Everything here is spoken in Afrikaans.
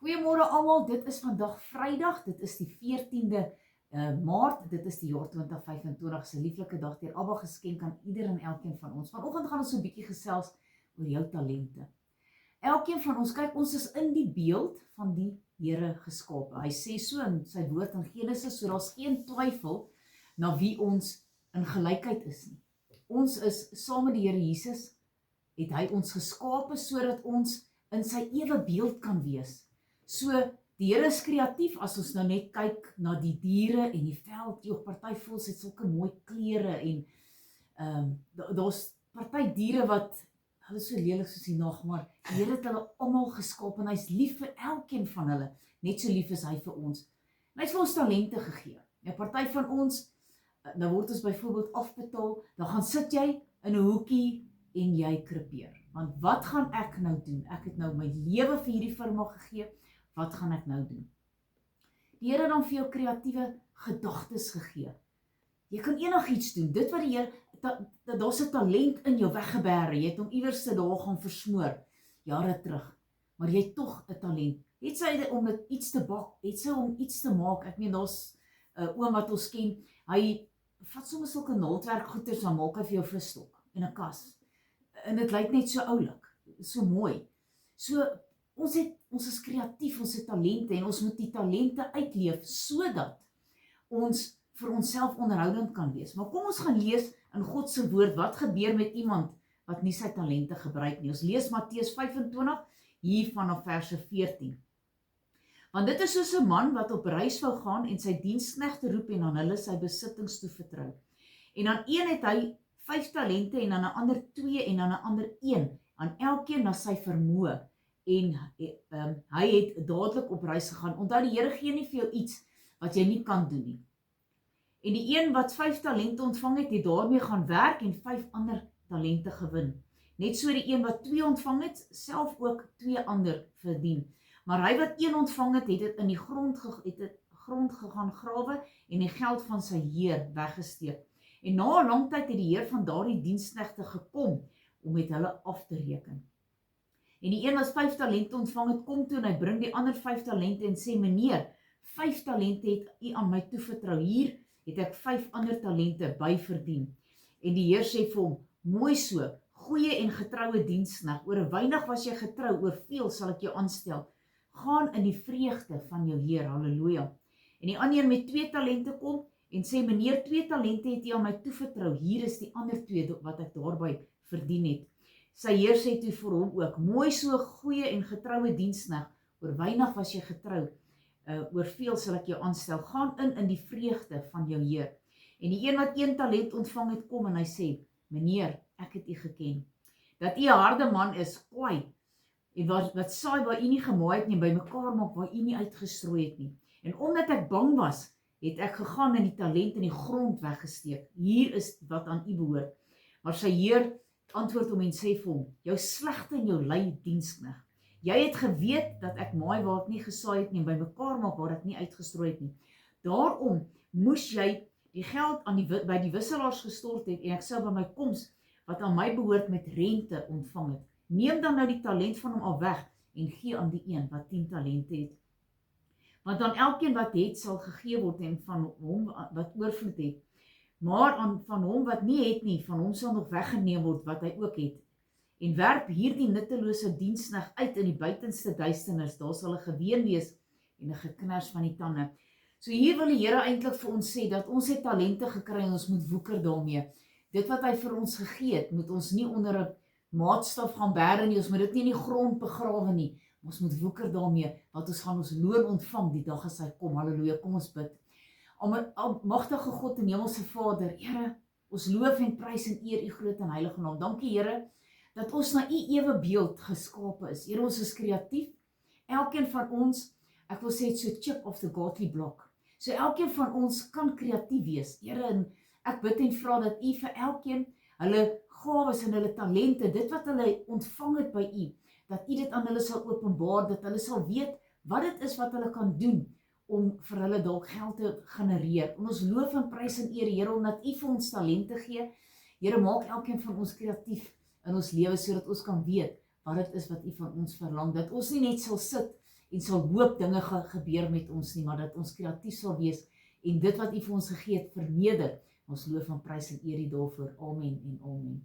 Goeiemôre almal, dit is vandag Vrydag, dit is die 14de Maart, dit is die jaar 2025 se lieflike dag deur Abba geskenk aan ieder en elkeen van ons. Vanoggend gaan ons so 'n bietjie gesels oor jou talente. Elkeen van ons, kyk, ons is in die beeld van die Here geskape. Hy sê so in sy woord in Genesis, so daar's geen twyfel na wie ons in gelykheid is nie. Ons is saam met die Here Jesus, het hy ons geskape sodat ons in sy ewe beeld kan wees. So, die Here is kreatief as ons nou net kyk na die diere en die veld. Joh, party voels het sulke mooi kleure en daar's party diere wat hulle is so lelik soos die nag, maar die Here het hulle almal geskaap en hy's lief vir elkeen van hulle, net so lief is hy vir ons. En hy het vir ons talente gegee. Ja, party van ons, nou word ons byvoorbeeld afbetaal, dan gaan sit jy in 'n hoekie en jy krepeer. Want wat gaan ek nou doen? Ek het nou my lewe vir hierdie firma gegee. Wat gaan ek nou doen? Die Here het dan vir jou kreatiewe gedagtes gegee. Jy kan enigiets doen. Dit wat die Here, daar's 'n talent in jou weggebêre. Jy het hom iewers daar gaan versmoor, jare terug. Maar jy het tog 'n talent. Het sy om dit iets te bak, het sy om iets te maak. Ek meen, daar's 'n oom wat ons ken. Hy vat soms sulke naaldwerk goeders, dan maak hy vir jou visstok in 'n kas. En dit lyk net so oulik, so mooi. So ons is kreatief, ons het talente en ons moet die talente uitleef sodat ons vir onsself onderhoudend kan wees. Maar kom ons gaan lees in God se woord wat gebeur met iemand wat nie sy talente gebruik nie. Ons lees Matteus 25 hier vanaf verse 14. Want dit is soos 'n man wat op reis wou gaan en sy diensknegte roep en aan hulle sy besittings toevertrou. En aan een het hy 5 talente en aan 'n ander 2 en aan 'n ander 1, aan elkeen na sy vermoë. En hy het dadelik op reis gegaan. Onthou, die Here gee nie vir jou iets wat jy nie kan doen nie. En die een wat 5 talente ontvang het, het daarmee gaan werk en 5 ander talente gewin. Net so die een wat 2 ontvang het, self ook 2 ander verdien. Maar hy wat 1 ontvang het, het dit in die grond gegaan grawe en die geld van sy heer weggesteek. En na 'n lang tyd het die heer van daardie diensknegte gekom om met hulle af te reken. En die een wat 5 talente ontvang het, kom toe en hy bring die ander 5 talente en sê, meneer, 5 talente het u aan my toevertrou. Hier het ek 5 ander talente byverdien. En die Heer sê vir hom, mooi so, goeie en getroue diensknegt, oor 'n weinig was jy getrou, oor veel sal ek jou aanstel. Gaan in die vreugde van jou Heer, halleluja. En die ander met 2 talente kom en sê, meneer, 2 talente het u aan my toevertrou. Hier is die ander 2 wat ek daarby verdien het. Sy heer sê toe vir hom ook, mooi so, goeie en getroue diensknegt, oor weinig was jy getrou, oor veel sal ek jou aanstel. Gaan in die vreugde van jou Heer. En die een wat 1 talent ontvang het, kom en hy sê, meneer, ek het u geken, dat u 'n harde man is, kwaai, en wat saai waar u nie gemaai het nie, bymekaar maak waar u nie uitgestrooi het nie. En omdat ek bang was, het ek gegaan en die talent in die grond weggesteek. Hier is wat aan u behoort. Maar sy heer antwoord hom en sê vir hom, jou slegte en jou lui diensknegt. Jy het geweet dat ek maai waar ek nie gesaai het nie, en bymekaar maak waar ek nie uitgestrooi het nie. Daarom moes jy die geld by die wisselaars gestort het, en ek sou by my koms, wat aan my behoort, met rente ontvang het. Neem dan nou die talent van hom al weg, en gee aan die een wat 10 talente het. Want aan elkeen wat het, sal gegee word, en van hom wat oorvloed het. Maar van hom wat nie het nie, van hom sal nog weggeneem word wat hy ook het. En werp hierdie nuttelose diensknegt uit in die buitenste duisternis, daar sal 'n geween wees en 'n geknars van die tande. So hier wil die Here eintlik vir ons sê, dat ons het talente gekry en ons moet woeker daarmee. Dit wat hy vir ons gegee het, moet ons nie onder 'n maatstaf gaan bære nie, ons moet dit nie in die grond begrawe nie. Ons moet woeker daarmee, want ons gaan ons loon ontvang die dag as hy kom. Halleluja, kom ons bid. Almagtige God en Hemelse Vader, Here, ons loof en prys en eer u groot en heilige naam. Dankie, Here, dat ons na u ewe beeld geskape is. Here, ons is kreatief. Elkeen van ons, ek wil sê het so chip of the godly block. So elkeen van ons kan kreatief wees. Here, en ek bid en vra dat u vir elkeen hulle gawes en hulle talente, dit wat hulle ontvang het by u, dat u dit aan hulle sal openbaar, dat hulle sal weet wat dit is wat hulle kan doen om vir hulle dalk geld te genereer. En ons loof en prys en eer, Here, omdat u vir ons talente gee. Here, maak elkeen van ons kreatief in ons lewe, sodat ons kan weet wat dit is wat u van ons verlang, dat ons nie net sal sit en sal hoop dinge gaan gebeur met ons nie, maar dat ons kreatief sal wees en dit wat U vir ons gegee het verneder. Ons loof en prys en eer U daarvoor. Amen en amen.